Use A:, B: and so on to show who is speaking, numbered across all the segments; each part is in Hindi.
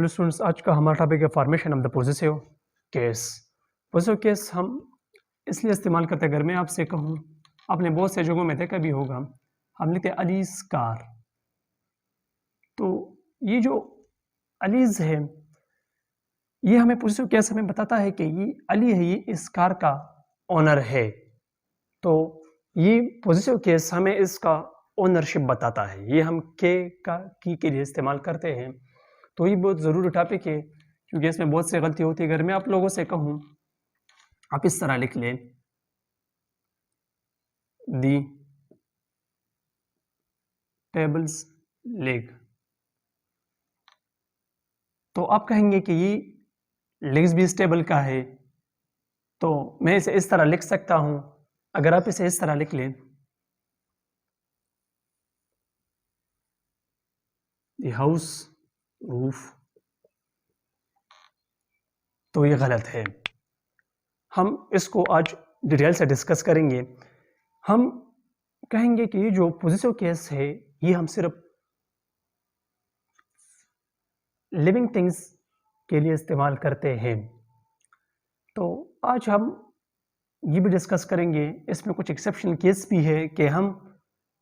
A: चलो स्टूडेंट्स, आज का हमारा टॉपिक है formation of the possessive case. Possessive case हम इसलिए इस्तेमाल करते हैं, अगर मैं आपसे कहूँ, आपने बहुत से जगहों में देखा भी होगा, हम लिखते हैं अलीज कार। तो ये जो अलीज है, ये हमें पॉजेसिव केस हमें बताता है कि ये अली है, ये इस कार का ओनर है। तो ये पॉजेसिव केस हमें इसका ओनरशिप बताता है। ये हम की के लिए इस्तेमाल करते हैं। तो ये बहुत ज़रूरी टॉपिक है, क्योंकि इसमें बहुत सी गलती होती है। अगर मैं आप लोगों से कहूँ, आप इस तरह लिख लें, दी टेबल्स लेग, तो आप कहेंगे कि ये लेग्स भी इस टेबल का है। तो मैं इसे इस तरह लिख सकता हूँ। अगर आप इसे इस तरह लिख लें, द हाउस रूफ, तो ये गलत है। हम इसको आज डिटेल से डिस्कस करेंगे। हम कहेंगे कि ये जो पॉजेसिव केस है, ये हम सिर्फ लिविंग थिंग्स के लिए इस्तेमाल करते हैं। तो आज हम ये भी डिस्कस करेंगे, इसमें कुछ एक्सेप्शनल केस भी है कि हम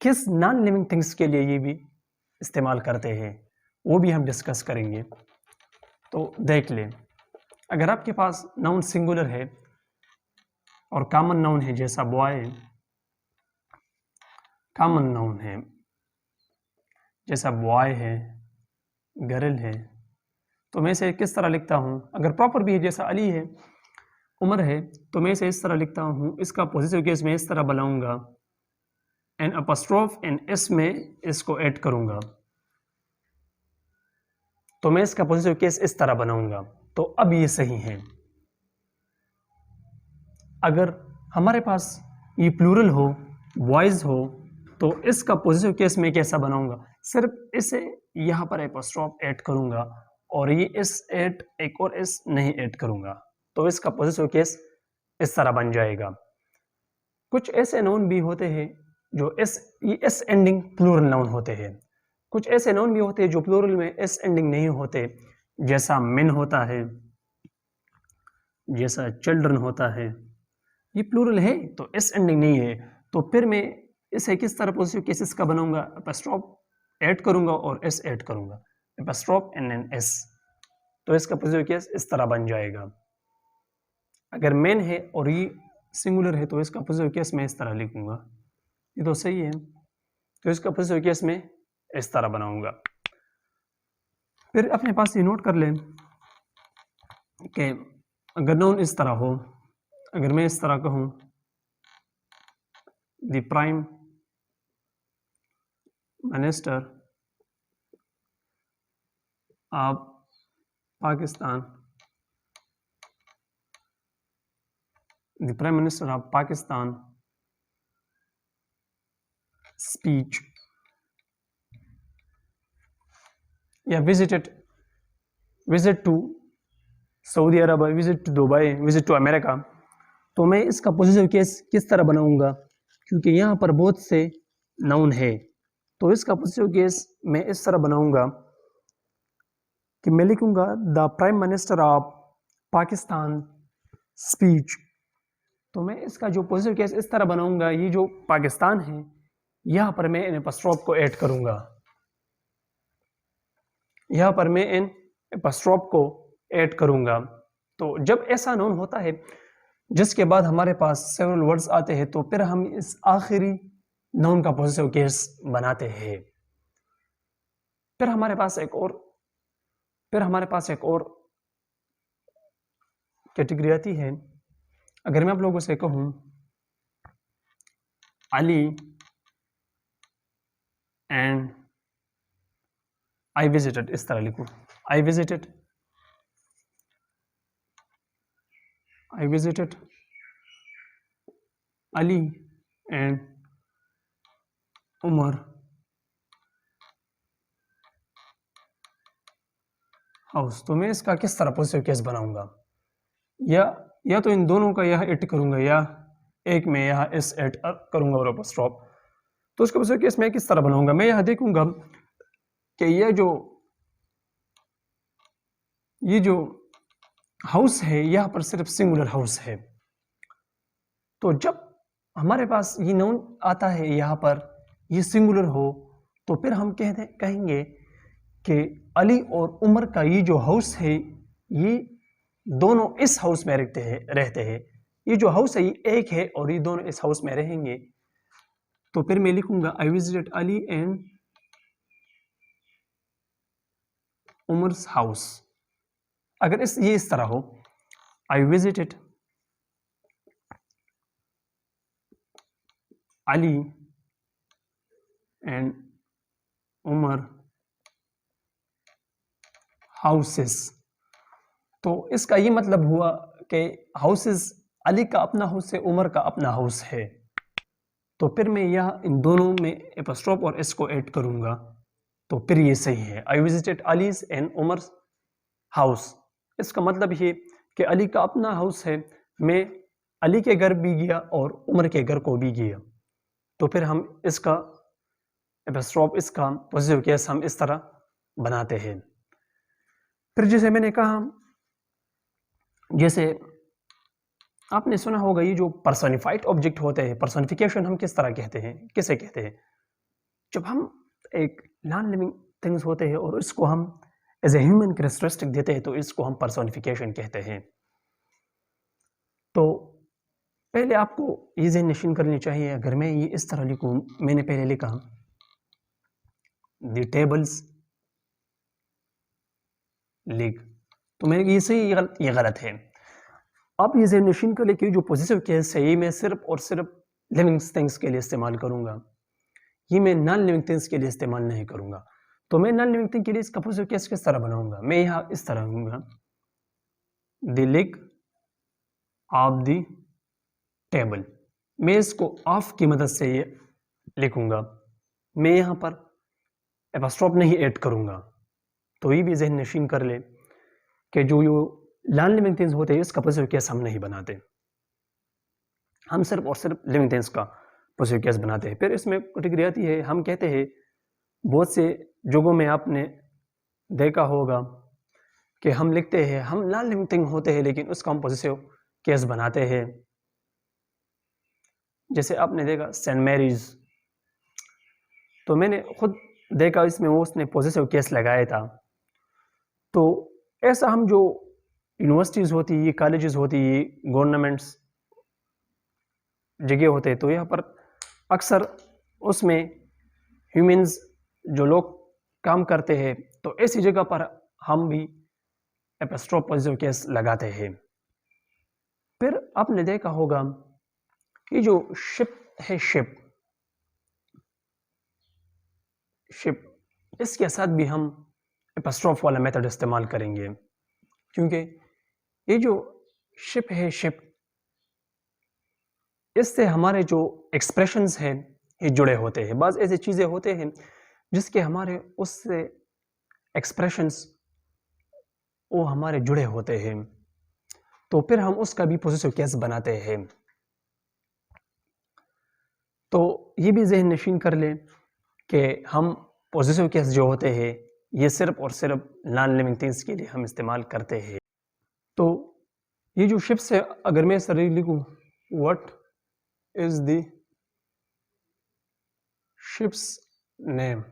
A: किस नॉन लिविंग थिंग्स के लिए ये भी इस्तेमाल करते हैं, वो भी हम डिस्कस करेंगे। तो देख लें, अगर आपके पास नाउन सिंगुलर है और कॉमन नाउन है, जैसा बॉय कॉमन नाउन है, जैसा बॉय है, गर्ल है, तो मैं इसे किस तरह लिखता हूँ? अगर प्रॉपर भी है, जैसा अली है, उमर है, तो मैं इसे इस तरह लिखता हूँ। इसका पॉजिटिव केस मैं इस तरह बनाऊंगा, एन अपस्ट्रोफ एन एस में इसको ऐड करूंगा, तो मैं इसका पॉजिटिव केस इस तरह बनाऊंगा। तो अब ये सही है। अगर हमारे पास ये प्लूरल हो, बॉयज हो, तो इसका पॉजिटिव केस मैं कैसा बनाऊंगा? सिर्फ इसे यहाँ पर अपस्ट्रोफ ऐड करूंगा और ये इस ऐड एक और इस नहीं ऐड करूंगा, तो इसका पॉजिटिव केस इस तरह बन जाएगा। कुछ ऐसे नाउन भी होते हैं जो एस एंडिंग प्लूरल नाउन होते हैं। कुछ ऐसे नाउन भी होते हैं जो प्लूरल में एस एंडिंग नहीं होते, जैसा मेन होता है, जैसा चिल्ड्रन होता है। ये प्लूरल है तो एस एंडिंग नहीं है, तो फिर मैं इसे किस तरह पॉजिटिव केसेस का बनाऊंगा? अपस्ट्रोफ ऐड करूंगा और एस ऐड करूंगा, अपस्ट्रोफ एंड एन एस, तो इसका पॉजिटिव केस इस तरह बन जाएगा। अगर मेन है और ये सिंगुलर है, तो इसका पॉजिटिव केस मैं इस तरह लिखूंगा। ये तो सही है, तो इसका पॉजिटिव केस में इस तरह बनाऊंगा। फिर अपने पास ये नोट कर लें कि अगर नाउन इस तरह हो, अगर मैं इस तरह कहूं, the prime minister of Pakistan, the prime minister of Pakistan speech, या visit to Saudi Arab, visit to Dubai, visit to America, तो मैं इसका पॉजिटिव केस किस तरह बनाऊंगा? क्योंकि यहाँ पर बहुत से नाउन है, तो इसका पॉजिटिव केस मैं इस तरह बनाऊंगा कि मैं लिखूंगा the prime minister of Pakistan speech. तो मैं इसका जो पॉजिटिव केस इस तरह बनाऊंगा, ये जो पाकिस्तान है, यहाँ पर मैं इन अपस्ट्रोफ को ऐड करूंगा, यहाँ पर मैं इन अपस्ट्रोफ को ऐड करूंगा। तो जब ऐसा नाउन होता है जिसके बाद हमारे पास सेवरल वर्ड्स आते हैं, तो फिर हम इस आखिरी नाउन का पॉजिटिव केस बनाते हैं। फिर हमारे पास एक और कैटेगरी आती है। अगर मैं आप लोगों से कहूं, अली एंड आई विजिटेड, इस तरह लिखूं, I visited Ali and Umar house, तो मैं इसका किस तरह पॉजिटिव केस बनाऊंगा? या तो इन दोनों का यह ऐड करूंगा, या एक में यह इस ऐड करूंगा और अपस्ट्रोफ। तो इसका पॉजिटिव केस मैं किस तरह बनाऊंगा? मैं यह देखूंगा कि यह जो ये जो हाउस है यहाँ पर सिर्फ सिंगुलर हाउस है। तो जब हमारे पास ये नाउन आता है यहाँ पर ये सिंगुलर हो तो फिर हम कहेंगे कि अली और उमर का ये जो हाउस है ये दोनों इस हाउस में रहते हैं। ये जो हाउस है ये एक है और ये दोनों इस हाउस में रहेंगे। तो फिर मैं लिखूंगा I visited Ali and Umar's house. अगर ये इस तरह हो, I visited Ali and Umar houses, तो इसका ये मतलब हुआ कि हाउसेस अली का अपना हाउस है, उमर का अपना हाउस है। तो फिर मैं यह इन दोनों में एपोस्ट्रोफ और एस को ऐड करूंगा तो फिर ये सही है। I visited Ali's and Umar house, इसका मतलब ये कि अली का अपना हाउस है, मैं अली के घर भी गया और उमर के घर को भी गया। तो फिर हम इसका एपोस्ट्रोफ, इसका पॉजिटिव केस हम इस तरह बनाते हैं। फिर जैसे मैंने कहा, जैसे आपने सुना होगा ये जो पर्सोनिफाइड ऑब्जेक्ट होते हैं, पर्सोनिफिकेशन हम किस तरह कहते हैं, किसे कहते हैं? जब हम एक नॉन लिविंग थिंग्स होते हैं और इसको हम एज ए ह्यूमन कैरेक्टरिस्टिक देते हैं तो इसको हम पर्सोनिफिकेशन कहते हैं। तो पहले आपको ये ज़हन नशीन करनी चाहिए। अगर मैं ये इस तरह लिखूँ, मैंने पहले लिखा द टेबल्स लीग, तो मैंने ये सही ये गलत है। अब ये ज़हन नशीन कर ले कि जो पॉजिटिव केस है ये मैं सिर्फ और सिर्फ लिविंग थिंग्स के लिए इस्तेमाल करूँगा, ये मैं नॉन लिविंग थिंग्स के लिए इस्तेमाल नहीं करूँगा। तो मैं नॉन लिविंग थिंग के लिए इसका पॉजिटिव केस किस तरह बनाऊँगा? मैं यहाँ इस तरह दूँगा the leg of the table, मैं इसको ऑफ की मदद से ये लिखूँगा, मैं यहाँ पर एपोस्ट्रोफ नहीं ऐड करूँगा। तो ये भी ज़हन नशीन कर ले कि जो नॉन लिविंग थिंग्स होते हैं इसका पॉजिटिव केस हम नहीं बनाते, हम सिर्फ और सिर्फ लिविंग थिंग्स का पॉजिटिव केस बनाते हैं। फिर इसमें कैटेगरी आती है, हम कहते हैं बहुत से जगहों में आपने देखा होगा कि हम लिखते हैं हम नॉन लिविंग थिंग होते हैं लेकिन उसका हम पॉजिटिव केस बनाते हैं। जैसे आपने देखा सेंट मैरीज, तो मैंने खुद देखा इसमें वो उसने पॉजिटिव केस लगाया था। तो ऐसा हम जो यूनिवर्सिटीज़ होती है, कॉलेजेस होती है, गवर्नमेंट्स जगह होते हैं, तो यहाँ पर अक्सर उसमें ह्यूमंस जो लोग काम करते हैं तो ऐसी जगह पर हम भी एपोस्ट्रोफ पॉजिटिव केस लगाते हैं। फिर आपने देखा होगा कि जो शिप है, शिप इसके साथ भी हम एपोस्ट्रोफ वाला मेथड इस्तेमाल करेंगे, क्योंकि ये जो शिप है, शिप इससे हमारे जो एक्सप्रेशंस हैं ये जुड़े होते हैं। बाज़ ऐसी चीज़ें होते हैं जिसके हमारे उससे एक्सप्रेशंस वो हमारे जुड़े होते हैं, तो फिर हम उसका भी पॉजिटिव केस बनाते हैं। तो ये भी ज़हन नशीन कर लें कि हम पॉजिटिव केस जो होते हैं ये सिर्फ और सिर्फ नॉन लिविंग थिंग्स के लिए हम इस्तेमाल करते हैं। तो ये जो शिप्स है, अगर मैं सर लिखूँ what is the ships name,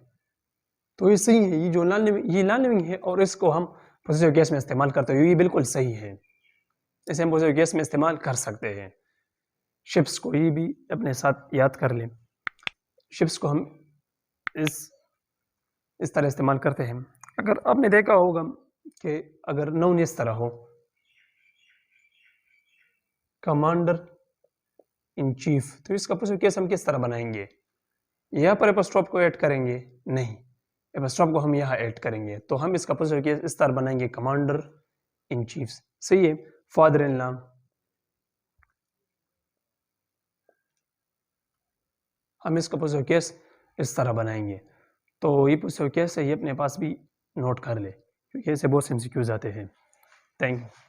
A: तो ये सही है। ये जो नॉन लिविंग है और इसको हम पॉजिटिव केस में इस्तेमाल करते हैं, ये बिल्कुल सही है, इसे हम पॉजिटिव केस में इस्तेमाल कर सकते हैं। शिप्स को ये भी अपने साथ याद कर लें, शिप्स को हम इस तरह इस्तेमाल करते हैं। अगर आपने देखा होगा कि अगर नाउन इस तरह हो कमांडर इन चीफ, तो इसका पॉजिटिव केस हम किस तरह बनाएंगे? यहाँ पर एपोस्ट्रोफ को ऐड करेंगे? नहीं, एपोस्ट्रोफ को हम यहाँ ऐड करेंगे। तो हम इसका पॉजिटिव केस इस तरह बनाएंगे कमांडर इन चीफ। सही है। फादर इन लॉ, हम इसका पॉजिटिव केस इस तरह बनाएंगे। तो ये पॉजिटिव केस है, ये अपने पास भी नोट कर ले क्योंकि ऐसे बहुत से एमसीक्यूज आते हैं। Thank you.